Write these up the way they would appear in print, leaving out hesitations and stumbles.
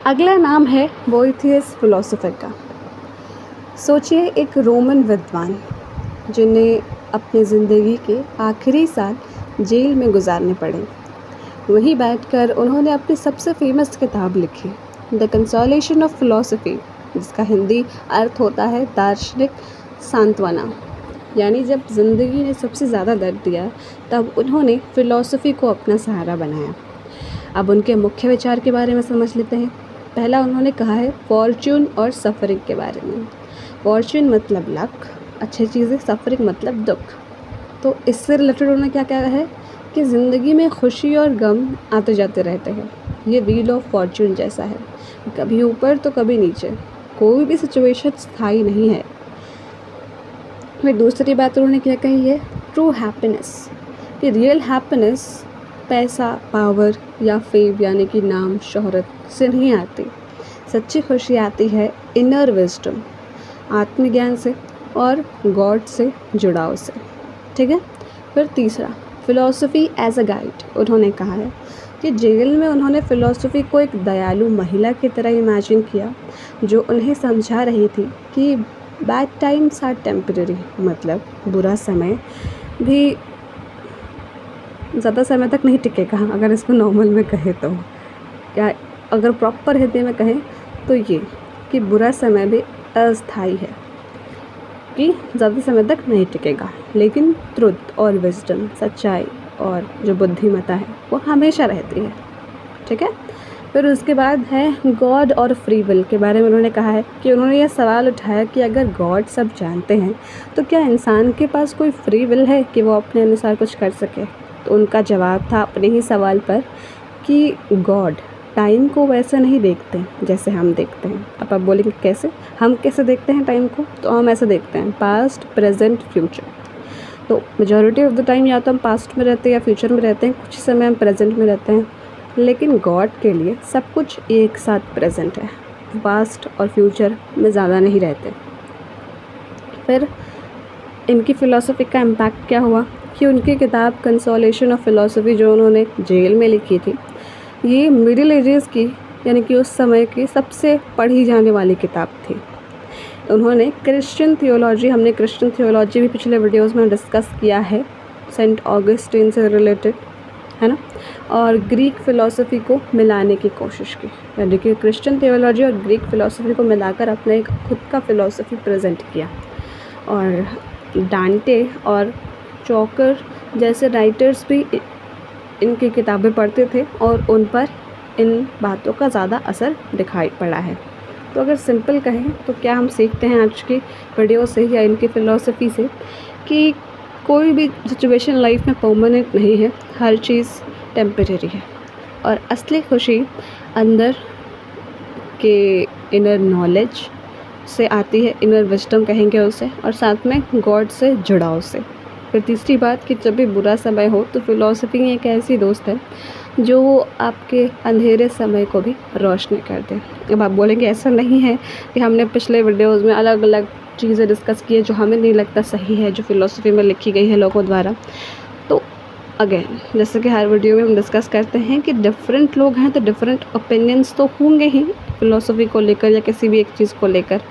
अगला नाम है बोएथियस फिलोसोफर का। सोचिए, एक रोमन विद्वान जिन्हें अपनी ज़िंदगी के आखिरी साल जेल में गुजारने पड़े। वहीं बैठकर उन्होंने अपनी सबसे फेमस किताब लिखी, द कंसोलेशन ऑफ फिलोसफी, जिसका हिंदी अर्थ होता है दार्शनिक सांत्वना। यानी जब ज़िंदगी ने सबसे ज़्यादा दर्द दिया तब उन्होंने फ़िलॉसफ़ी को अपना सहारा बनाया। अब उनके मुख्य विचार के बारे में समझ लेते हैं। पहला उन्होंने कहा है फॉर्च्यून और सफ़रिंग के बारे में। फॉर्च्यून मतलब लक, अच्छी चीज़ें, सफ़रिंग मतलब दुख। तो इससे रिलेटेड उन्होंने क्या कहा है कि ज़िंदगी में खुशी और गम आते जाते रहते हैं। ये व्हील ऑफ फॉर्च्यून जैसा है, कभी ऊपर तो कभी नीचे, कोई भी सिचुएशन स्थायी नहीं है। फिर दूसरी बात उन्होंने क्या कही है, ट्रू हैप्पीनेस, कि रियल हैप्पीनेस पैसा, पावर या फेम यानी कि नाम, शोहरत से नहीं आती। सच्ची खुशी आती है इनर विजडम, आत्मज्ञान से और गॉड से जुड़ाव से। ठीक है। फिर तीसरा, फ़िलॉसफ़ी एज अ गाइड। उन्होंने कहा है कि जेल में उन्होंने फ़िलॉसफ़ी को एक दयालु महिला की तरह इमेजिन किया जो उन्हें समझा रही थी कि बैड टाइम्स आर टेम्परेरी, मतलब बुरा समय भी ज़्यादा समय तक नहीं टिकेगा। अगर इसको नॉर्मल में कहें तो, या अगर प्रॉपर हिंदी में कहें तो ये कि बुरा समय भी अस्थायी है, कि ज़्यादा समय तक नहीं टिकेगा, लेकिन ट्रुथ और विजडम, सच्चाई और जो बुद्धिमत्ता है वो हमेशा रहती है। ठीक है। फिर उसके बाद है गॉड और फ्री विल के बारे में उन्होंने कहा है कि उन्होंने यह सवाल उठाया कि अगर गॉड सब जानते हैं तो क्या इंसान के पास कोई फ्री विल है कि वो अपने अनुसार कुछ कर सके। तो उनका जवाब था अपने ही सवाल पर कि गॉड टाइम को वैसे नहीं देखते जैसे हम देखते हैं। अब आप बोलेंगे कैसे, हम कैसे देखते हैं टाइम को, तो हम ऐसे देखते हैं पास्ट, प्रेजेंट, फ्यूचर। तो मेजॉरिटी ऑफ द टाइम या तो हम पास्ट में रहते हैं या फ्यूचर में रहते हैं, कुछ समय हम प्रेजेंट में रहते हैं। लेकिन गॉड के लिए सब कुछ एक साथ प्रेजेंट है, पास्ट और फ्यूचर में ज़्यादा नहीं रहते। फिर इनकी फ़िलॉसफ़ी का इम्पैक्ट क्या हुआ कि उनकी किताब कंसोलेशन ऑफ फिलॉसफी जो उन्होंने जेल में लिखी थी, ये मिडिल एजेस की यानी कि उस समय की सबसे पढ़ी जाने वाली किताब थी। उन्होंने क्रिश्चियन थियोलॉजी, हमने क्रिश्चियन थियोलॉजी भी पिछले वीडियोस में डिस्कस किया है, सेंट ऑगस्टीन से रिलेटेड, है ना, और ग्रीक फ़िलॉसफ़ी को मिलाने की कोशिश की। यानी कि क्रिश्चियन थियोलॉजी और ग्रीक फ़िलॉसफ़ी को मिलाकर अपने एक खुद का फ़िलॉसफ़ी प्रेजेंट किया। और डांटे और चौकर जैसे राइटर्स भी इनकी किताबें पढ़ते थे और उन पर इन बातों का ज़्यादा असर दिखाई पड़ा है। तो अगर सिंपल कहें तो क्या हम सीखते हैं आज की वीडियो से या इनकी फ़िलॉसफ़ी से कि कोई भी सिचुएशन लाइफ में परमानेंट नहीं है, हर चीज़ टेम्परेरी है और असली खुशी अंदर के इनर नॉलेज से आती है, इनर विजडम कहेंगे उसे, और साथ में गॉड से जुड़ाव से। फिर तीसरी बात कि जब भी बुरा समय हो तो फ़िलॉसफ़ी एक ऐसी दोस्त है जो आपके अंधेरे समय को भी रोशनी कर दे। अब आप बोलेंगे ऐसा नहीं है कि हमने पिछले वीडियोज़ में अलग अलग चीज़ें डिस्कस की है जो हमें नहीं लगता सही है, जो फ़िलॉसफ़ी में लिखी गई है लोगों द्वारा। तो अगेन, जैसे कि हर वीडियो में हम डिस्कस करते हैं कि डिफरेंट लोग हैं तो डिफरेंट ओपिनियंस तो होंगे ही फ़िलॉसफ़ी को लेकर या किसी भी एक चीज़ को लेकर।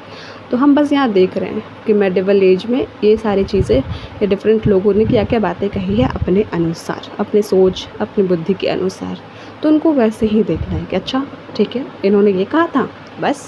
तो हम बस यहाँ देख रहे हैं कि मेडिवल एज में ये सारी चीज़ें ये डिफरेंट लोगों ने क्या क्या बातें कही है अपने अनुसार, अपने सोच, अपनी बुद्धि के अनुसार। तो उनको वैसे ही देखना है कि अच्छा ठीक है, इन्होंने ये कहा था, बस